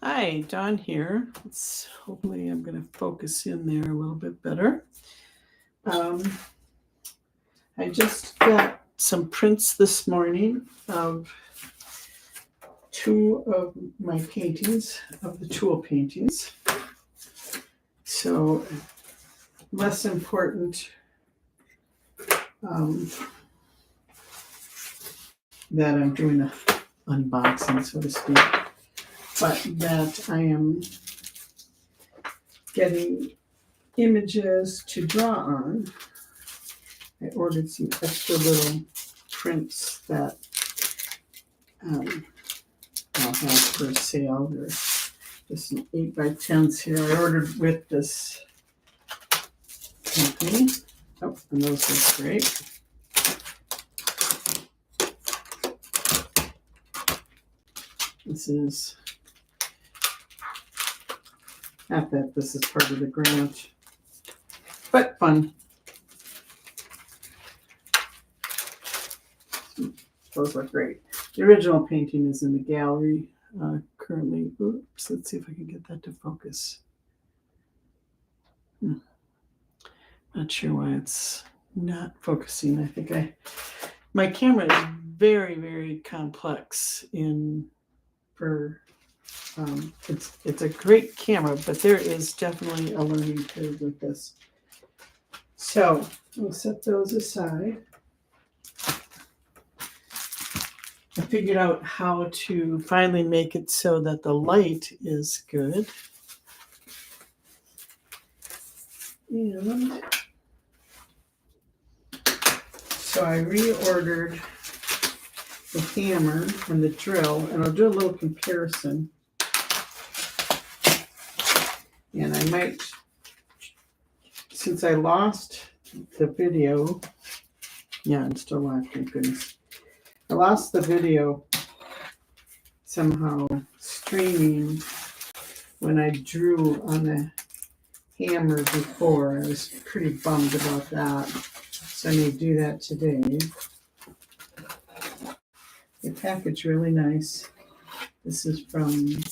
Hi, Dawn here. Hopefully I'm going to focus in there a little bit better. I just got some prints this morning of two of my paintings, of the tool paintings. So less important that I'm doing an unboxing, so to speak, but that I am getting images to draw on. I ordered some extra little prints that I'll have for sale. They're just some 8x10s here. I ordered with this company. Oh, and those look great. This is, not that this is part of the grant, but fun. Those look great. The original painting is in the gallery currently. Oops, let's see if I can get that to focus. Not sure why it's not focusing. I think my camera is very, very complex it's a great camera, but there is definitely a learning curve with this. So we'll set those aside. I figured out how to finally make it so that the light is good. And so I reordered the hammer and the drill, and I'll do a little comparison. And I might, since I lost the video, yeah, I'm still live, thank goodness. I lost the video somehow streaming when I drew on the hammer before. I was pretty bummed about that. So I may do that today. The package really nice. This is from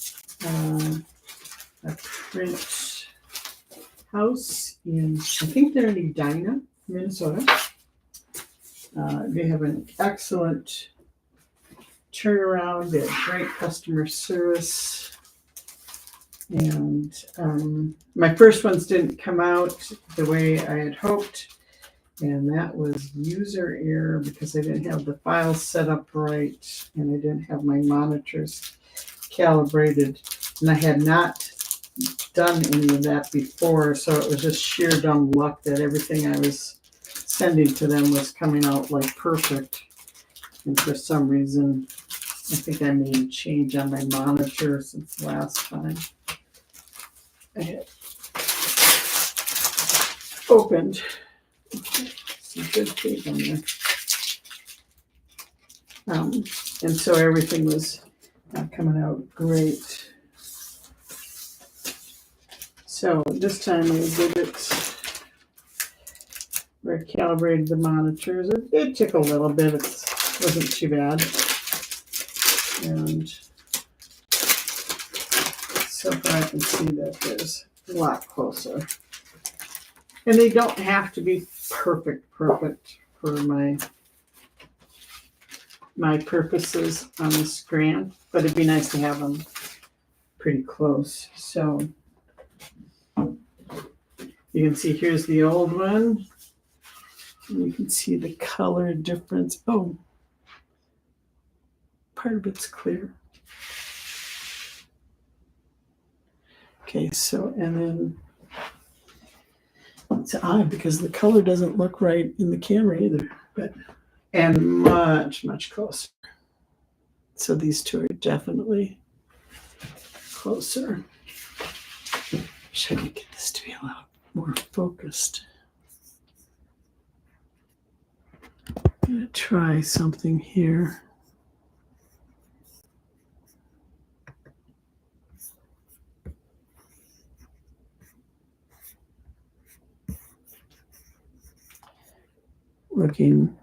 a print house in, I think they're in Edina, Minnesota. They have an excellent turnaround. They have great customer service. And my first ones didn't come out the way I had hoped. And that was user error because I didn't have the files set up right. And I didn't have my monitors calibrated. And I had not done any of that before. So it was just sheer dumb luck that everything I was sending to them was coming out like perfect. And for some reason, I think I made a change on my monitor since last time. I had opened some good tape on there. And so everything was coming out great. So this time I did it where I calibrated the monitors. It took a little bit. It wasn't too bad. And so far I can see that there's a lot closer. And they don't have to be perfect for my purposes on this grant, but it'd be nice to have them pretty close. So you can see here's the old one. And you can see the color difference. Oh, part of it's clear. Okay, so, and then it's odd because the color doesn't look right in the camera either, and much, much closer. So these two are definitely closer. Wish I could get this to be a little more focused. I'm going to try something here. Looking,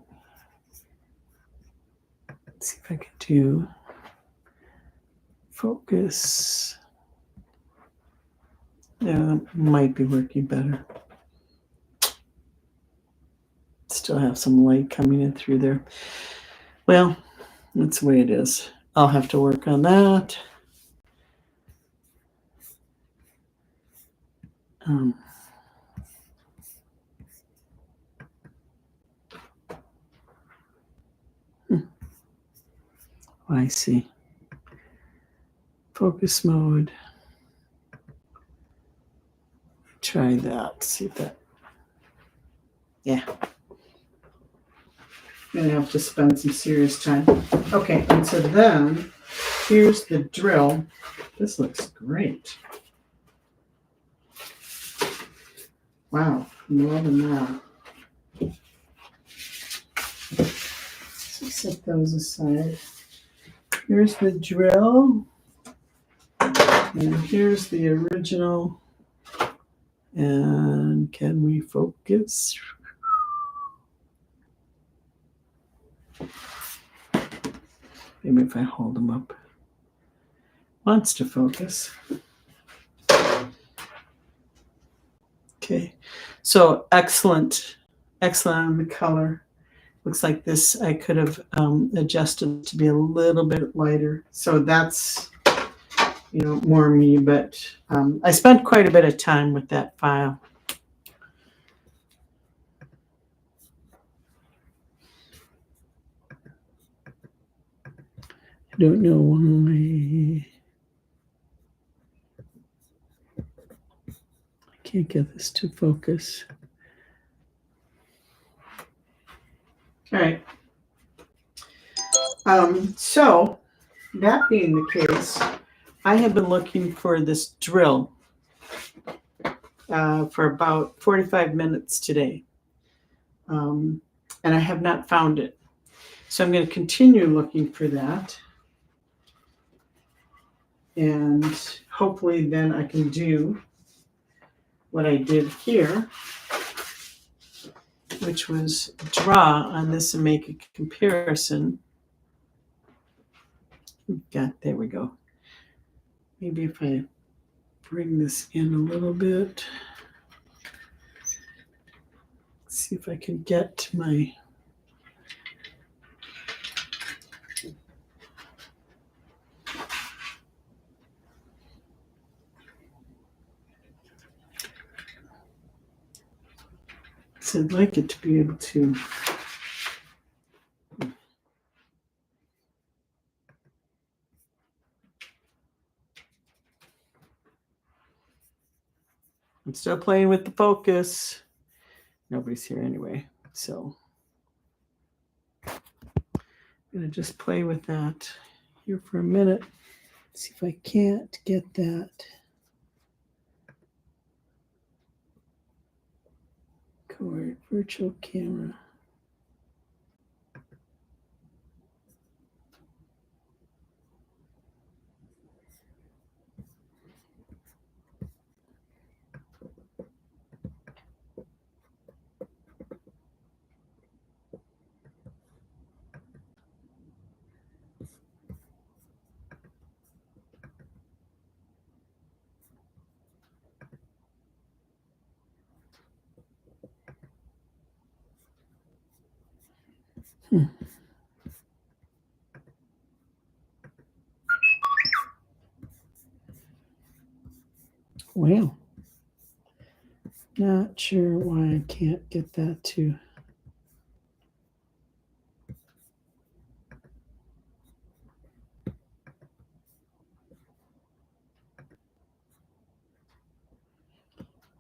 let's see if I can do focus. Yeah, might be working better. Still have some light coming in through there. Well, that's the way it is. I'll have to work on that. I see. Focus mode. Try that. See if that. Yeah. I'm gonna have to spend some serious time. Okay, and so then here's the drill. This looks great. Wow, more than that. So set those aside. Here's the drill. And here's the original. And can we focus? Maybe if I hold them up. Wants to focus. Okay, so excellent on the color. Looks like this I could have adjusted to be a little bit lighter. So that's, more me, but I spent quite a bit of time with that file. I don't know why I can't get this to focus. All right. So that being the case, I have been looking for this drill for about 45 minutes today. And I have not found it. So I'm going to continue looking for that. And hopefully then I can do what I did here, which was draw on this and make a comparison. There we go. Maybe if I bring this in a little bit, see if I can get my so I'd like it to be able to I'm still playing with the focus. Nobody's here anyway, so I'm gonna just play with that here for a minute. See if I can't get that. Cord, virtual camera. Well, not sure why I can't get that to.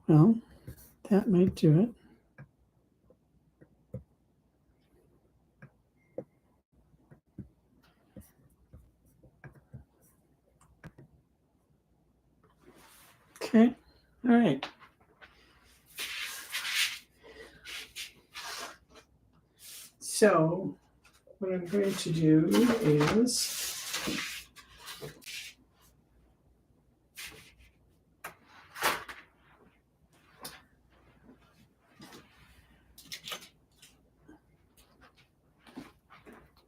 Well, that might do it. Okay, all right. So what I'm going to do is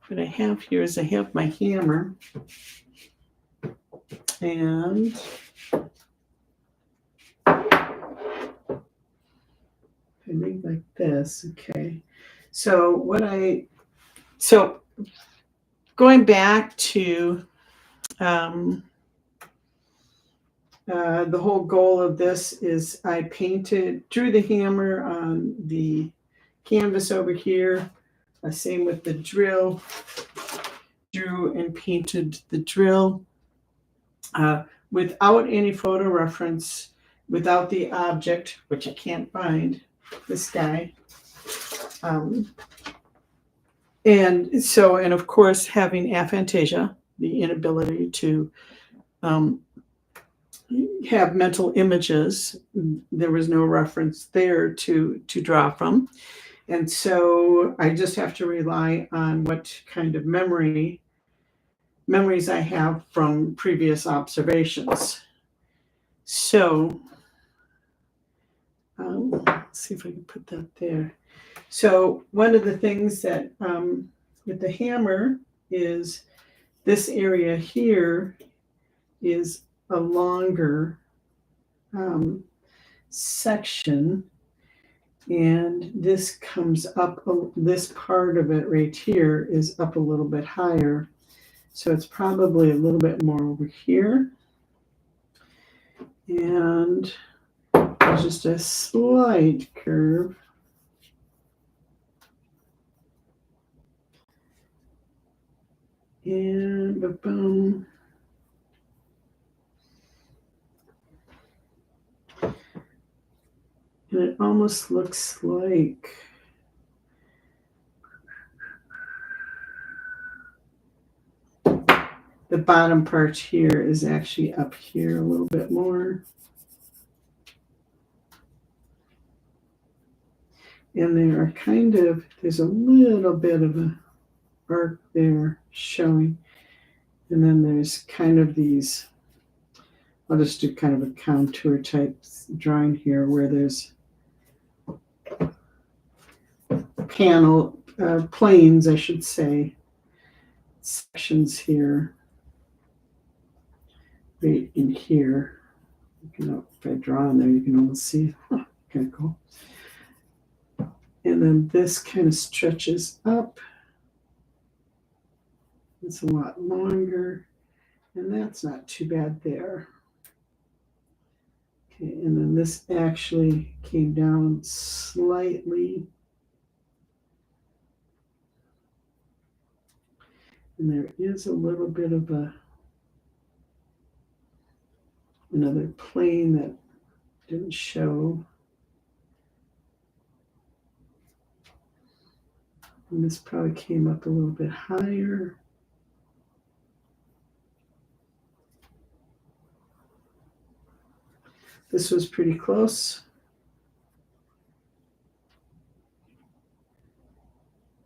what I have here is I have my hammer and I read like this, okay. So going back to the whole goal of this is I drew the hammer on the canvas over here. Same with the drill. Drew and painted the drill without any photo reference, without the object, which I can't find, this guy. And of course, having aphantasia, the inability to have mental images, there was no reference there to draw from. And so I just have to rely on what kind of memories I have from previous observations. So let's see if I can put that there. So one of the things that with the hammer is this area here is a longer section, and this comes up, this part of it right here is up a little bit higher. So it's probably a little bit more over here. And there's just a slight curve. And boom. And it almost looks like the bottom part here is actually up here a little bit more. And there's a little bit of a arc there showing. And then there's kind of these, I'll just do kind of a contour type drawing here where there's planes, I should say, sections here, right in here. If I draw in there, you can almost see. Okay, cool. And then this kind of stretches up. It's a lot longer, and that's not too bad there. Okay, and then this actually came down slightly. And there is a little bit of another plane that didn't show. And this probably came up a little bit higher. This was pretty close.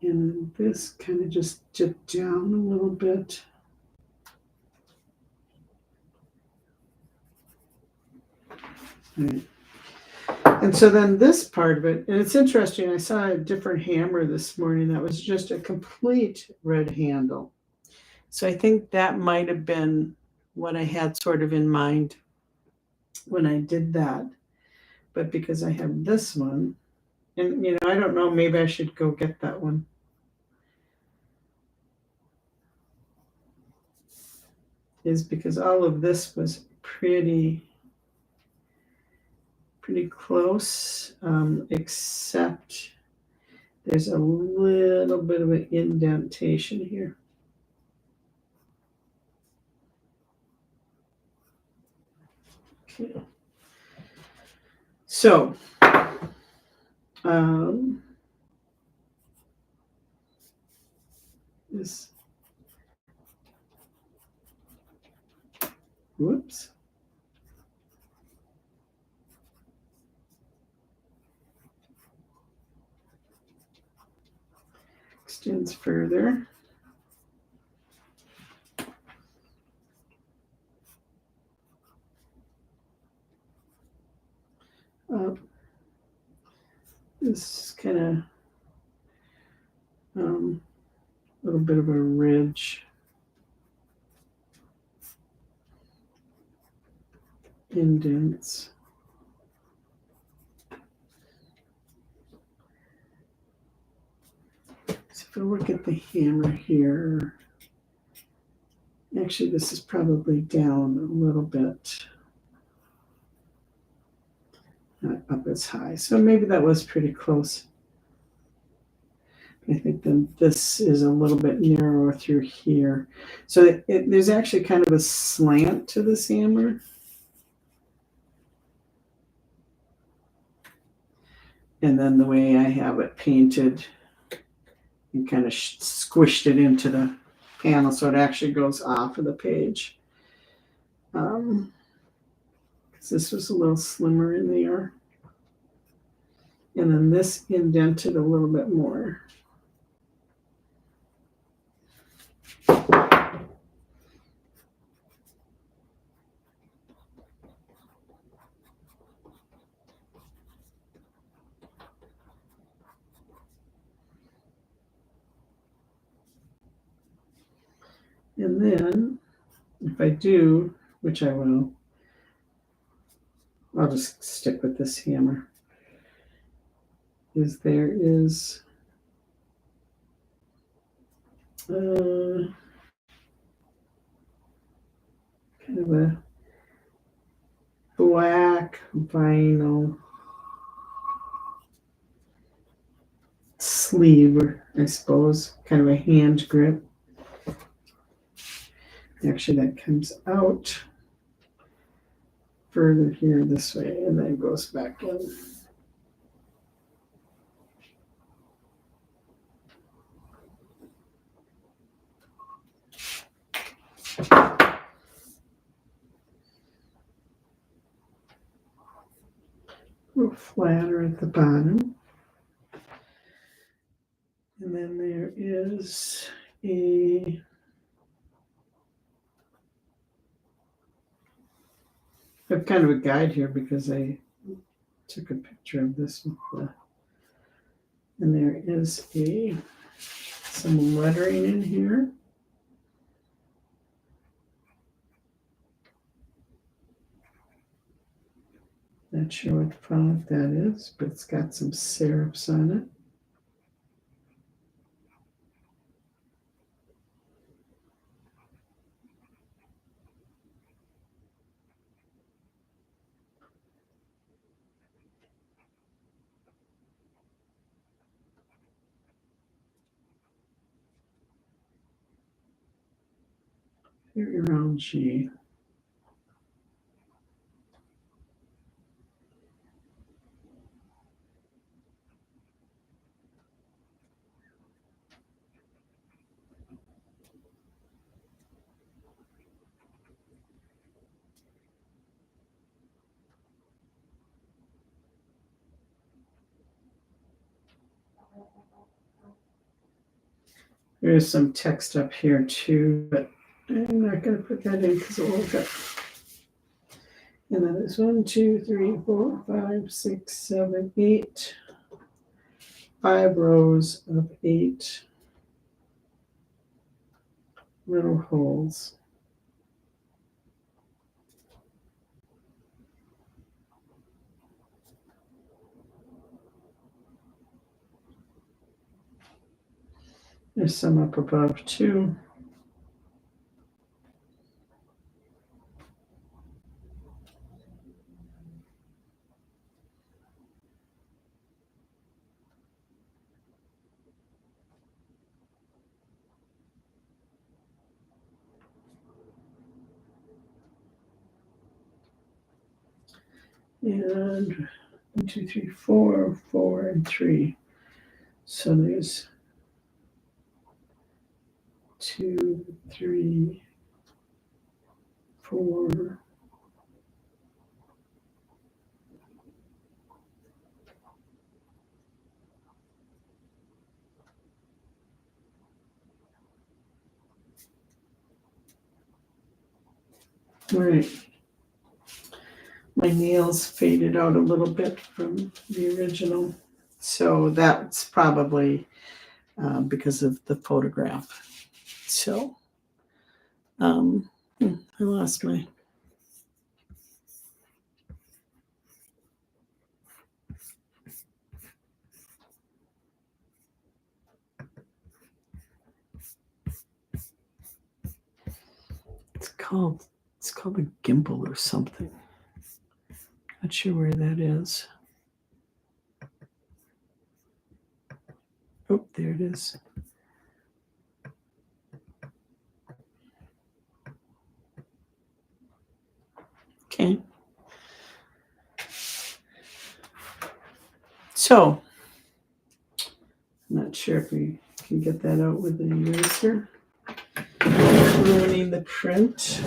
And this kind of just dipped down a little bit. Right. And so then this part of it, and it's interesting, I saw a different hammer this morning that was just a complete red handle. So I think that might have been what I had sort of in mind when I did that. But because I have this one, and I don't know, maybe I should go get that one. Is because all of this was pretty close, except there's a little bit of an indentation here. Okay. So, this, whoops. Extends further. Up. This kind of a little bit of a ridge. Indents. if I look at the hammer here, actually this is probably down a little bit. Not up as high. So maybe that was pretty close. I think then this is a little bit narrower through here. So there's actually kind of a slant to this hammer. And then the way I have it painted, you kind of squished it into the panel so it actually goes off of the page. Because this was a little slimmer in there. And then this indented a little bit more. And then, if I do, which I will, I'll just stick with this hammer, is there is kind of a black vinyl sleeve, or I suppose, kind of a hand grip. Actually, that comes out further here this way and then goes back in. A little flatter at the bottom. And then there is a I have kind of a guide here because I took a picture of this before. And there is some lettering in here. Not sure what font that is, but it's got some serifs on it. Very round G. There's some text up here too, but I'm not going to put that in because it won't fit. And then there's 1, 2, 3, 4, 5, 6, 7, 8. 5 rows of 8 little holes. There's some up above too. And 1, 2, 3, 4, 4, and 3. So there's 2, 3, 4. All right. My nails faded out a little bit from the original. So that's probably because of the photograph. So I lost my It's called a gimbal or something. Not sure where that is. Oh, there it is. Okay. So, I'm not sure if we can get that out with an eraser. Ruining the print.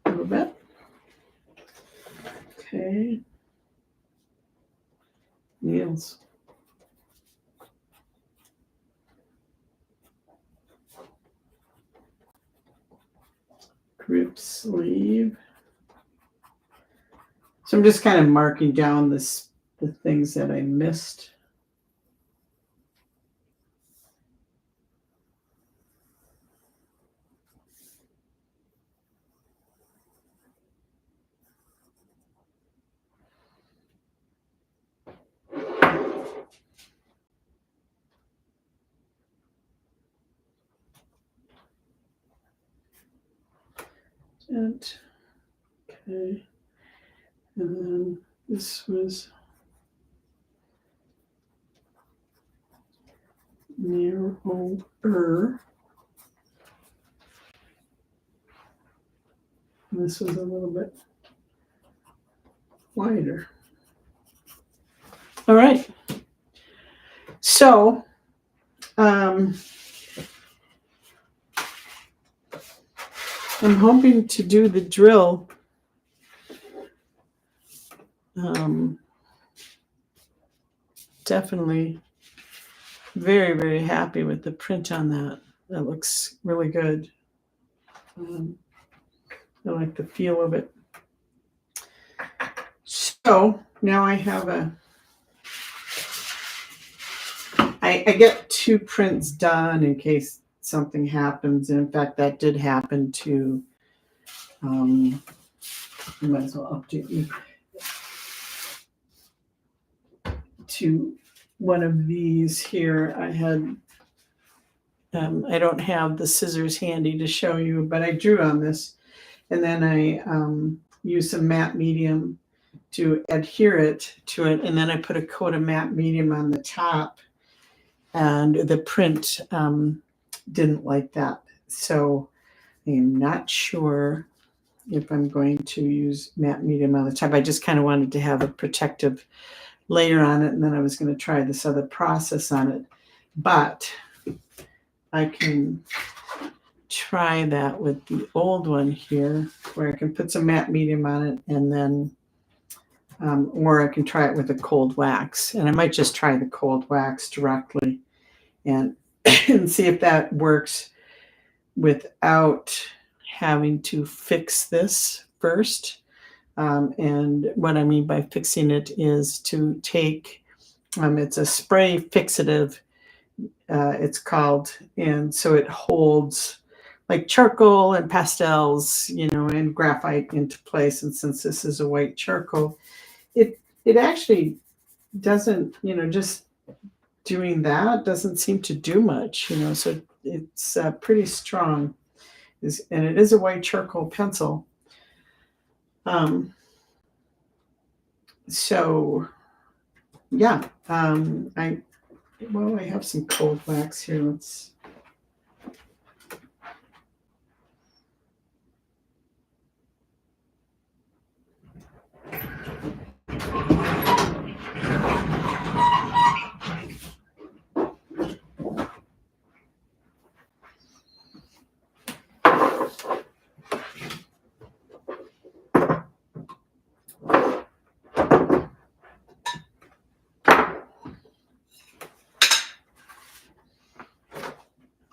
A little bit. Okay. Nails. Grip sleeve. So I'm just kind of marking down the things that I missed. And okay. And then this was narrower. And this was a little bit wider. All right. So, I'm hoping to do the drill. Definitely very, very happy with the print on that. That looks really good. I like the feel of it. So now I have I get 2 prints done in case something happens. And in fact, that did happen to, I might as well update you, to one of these here. I had, I don't have the scissors handy to show you, but I drew on this. And then I used some matte medium to adhere it to it. And then I put a coat of matte medium on the top. And the print didn't like that. So I'm not sure if I'm going to use matte medium on the top. I just kind of wanted to have a protective layer on it, and then I was going to try this other process on it. But I can try that with the old one here, where I can put some matte medium on it, and then, or I can try it with a cold wax. And I might just try the cold wax directly and see if that works without having to fix this first. And what I mean by fixing it is to take, it's a spray fixative, it's called, and so it holds like charcoal and pastels, and graphite into place. And since this is a white charcoal, it actually doesn't, just doing that doesn't seem to do much, so it's pretty strong. And it is a white charcoal pencil. So yeah, I have some cold wax here. Let's.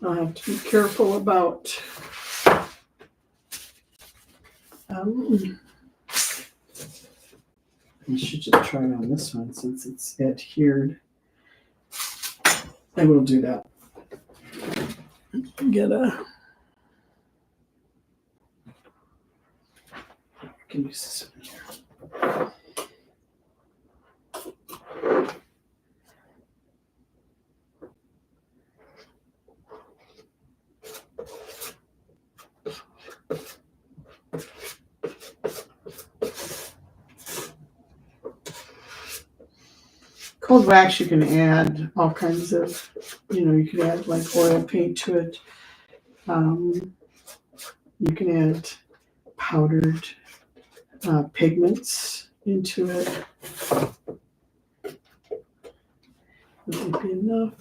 I'll have to be careful about I should just try it on this one since it's adhered. I will do that. Get a. I can use this one here. Cold wax, you can add all kinds of, you could add like oil paint to it. You can add powdered pigments into it. That would be enough.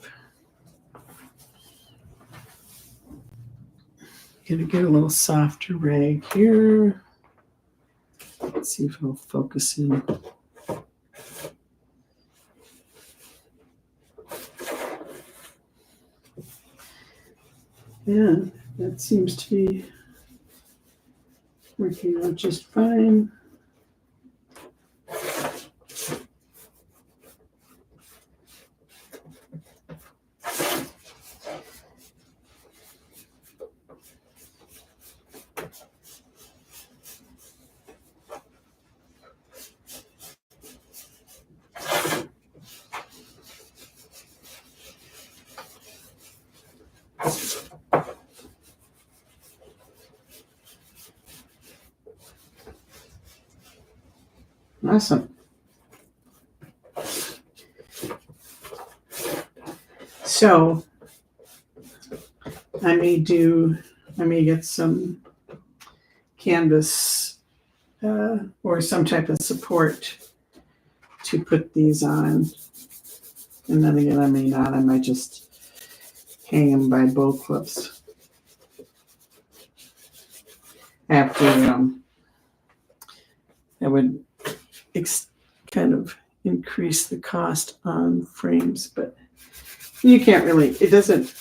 Gonna get a little softer rag here. Let's see if it'll focus in. Yeah, that seems to be working out just fine. Awesome. So I may get some canvas or some type of support to put these on. And then again, I may not. I might just hang them by bow clips. After that would kind of increase the cost on frames, but you can't really, it doesn't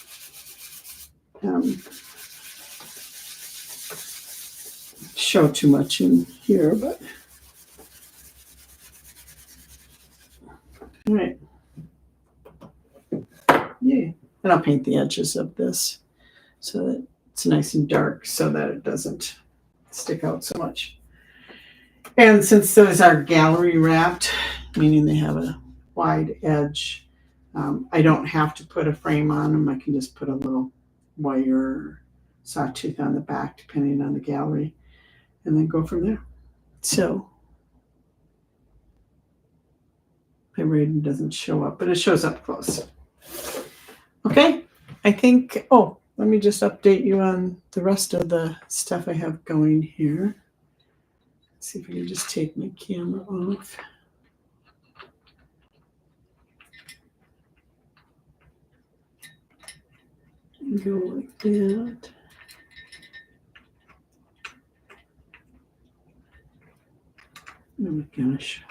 show too much in here, but all right. Yeah, and I'll paint the edges of this so that it's nice and dark so that it doesn't stick out so much. And since those are gallery wrapped, meaning they have a wide edge, I don't have to put a frame on them. I can just put a little wire sawtooth on the back, depending on the gallery, and then go from there. So my rating doesn't show up, but it shows up close. Okay, I think, let me just update you on the rest of the stuff I have going here. Let's see if I can just take my camera off. And go like that. Oh my gosh.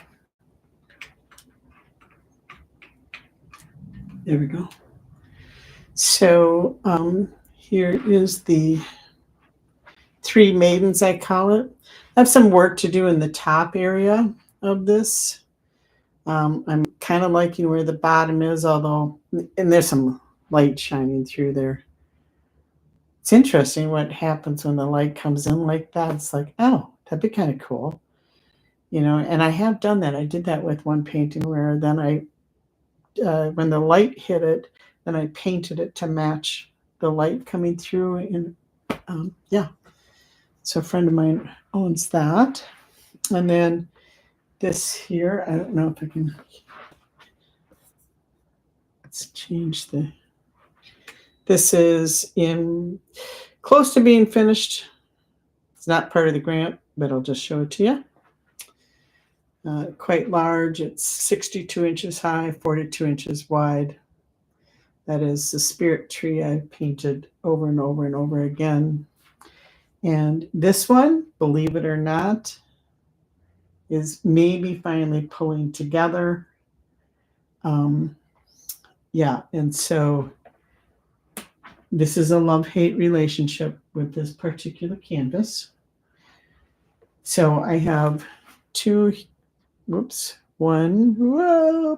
There we go. So here is the three maidens, I call it. I have some work to do in the top area of this. I'm kind of liking where the bottom is, although, and there's some light shining through there. It's interesting what happens when the light comes in like that. It's like, oh, that'd be kind of cool. And I have done that. I did that with one painting where then when the light hit it, then I painted it to match the light coming through. And yeah, so a friend of mine owns that. And then this here, I don't know if I can, let's change this is close to being finished. It's not part of the grant, but I'll just show it to you. Quite large. It's 62 inches high, 42 inches wide. That is the spirit tree I painted over and over and over again. And this one, believe it or not, is maybe finally pulling together. Yeah, and so this is a love-hate relationship with this particular canvas. So I have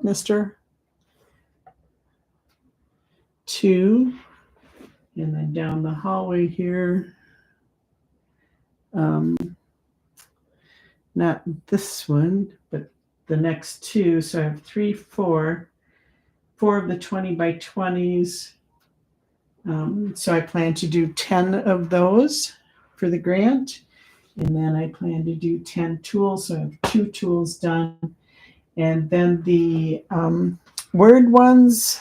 mister. 2, and then down the hallway here. Not this one, but the next 2. So I have 3, 4 of the 20 by 20s. So I plan to do 10 of those for the grant. And then I plan to do 10 tools. So I have 2 tools done. And then the Word ones,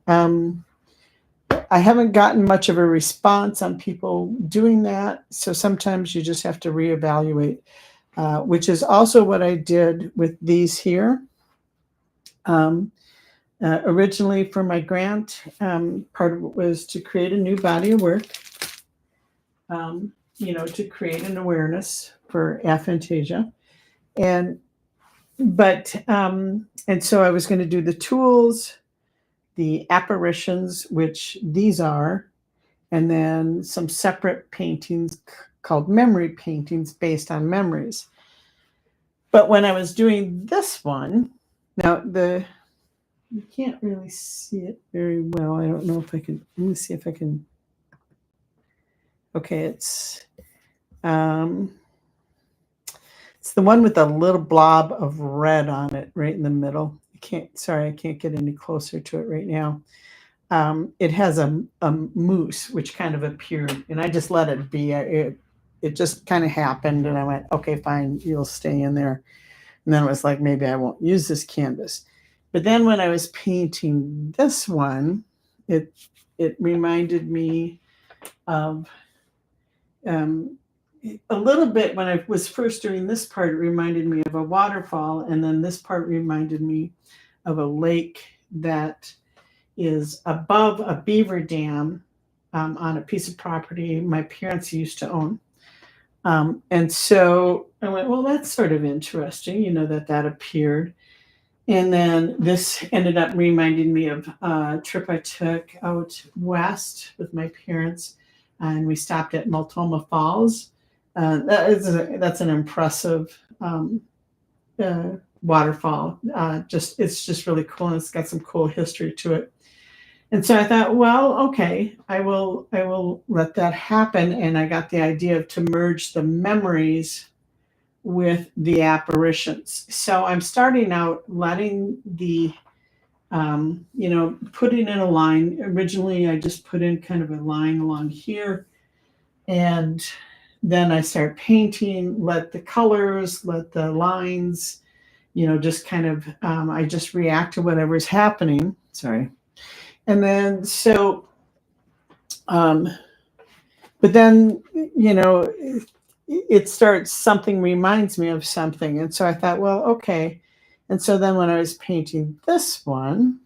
I haven't gotten much of a response on people doing that. So sometimes you just have to reevaluate, which is also what I did with these here. Originally for my grant, part of it was to create a new body of work, to create an awareness for aphantasia. And so I was going to do the tools, the apparitions, which these are, and then some separate paintings called memory paintings based on memories. But when I was doing this one, now you can't really see it very well. I don't know if I can. Let me see if I can. Okay, it's the one with a little blob of red on it right in the middle. I can't get any closer to it right now. It has a moose which kind of appeared, and I just let it be. It just kind of happened, and I went, okay, fine, you'll stay in there. And then it was like, maybe I won't use this canvas. But then when I was painting this one, it reminded me of a little bit. When I was first doing this part, it reminded me of a waterfall, and then this part reminded me of a lake that is above a beaver dam on a piece of property my parents used to own. And so I went, well, that's sort of interesting, that appeared. And then this ended up reminding me of a trip I took out west with my parents, and we stopped at Multnomah Falls. That's an impressive waterfall. It's just really cool, and it's got some cool history to it. And so I thought, well, okay, I will let that happen. And I got the idea to merge the memories with the apparitions. So I'm starting out letting the, putting in a line. Originally, I just put in kind of a line along here. And then I start painting, let the colors, let the lines, just kind of, I just react to whatever's happening. Sorry. And then, but then, it starts, something reminds me of something. And so I thought, well, okay. And so then when I was painting this one,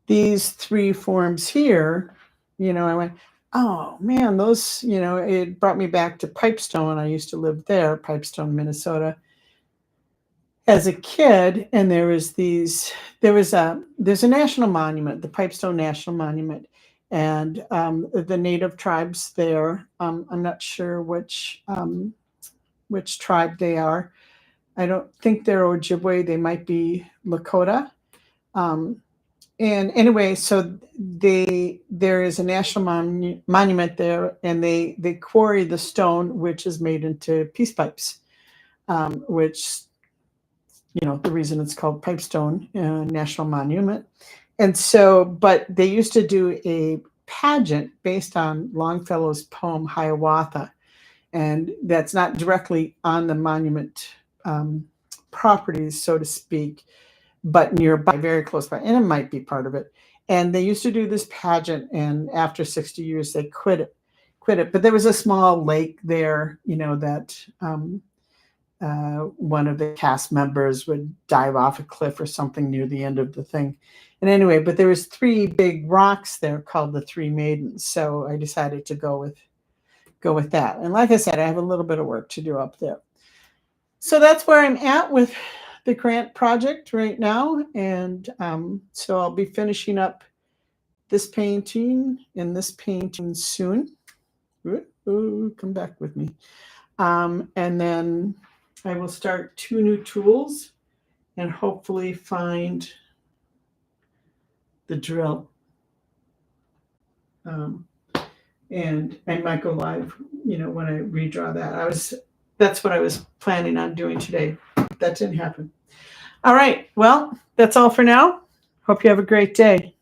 these three forms here, I went, oh man, those, it brought me back to Pipestone. I used to live there, Pipestone, Minnesota, as a kid. And there's a national monument, the Pipestone National Monument. And the native tribes there, I'm not sure which tribe they are. I don't think they're Ojibwe. They might be Lakota. And anyway, so there is a national monument there, and they quarry the stone, which is made into peace pipes, which, the reason it's called Pipestone National Monument. And so, but they used to do a pageant based on Longfellow's poem Hiawatha. And that's not directly on the monument properties, so to speak, but nearby, very close by. And it might be part of it. And they used to do this pageant, and after 60 years, they quit it. But there was a small lake there, that one of the cast members would dive off a cliff or something near the end of the thing. And anyway, but there was three big rocks there called the Three Maidens. So I decided to go with that. And like I said, I have a little bit of work to do up there. So that's where I'm at with the grant project right now. And so I'll be finishing up this painting and this painting soon. Ooh, come back with me. And then I will start 2 new tools and hopefully find the drill. And I might go live, when I redraw that. That's what I was planning on doing today. That didn't happen. All right. Well, that's all for now. Hope you have a great day.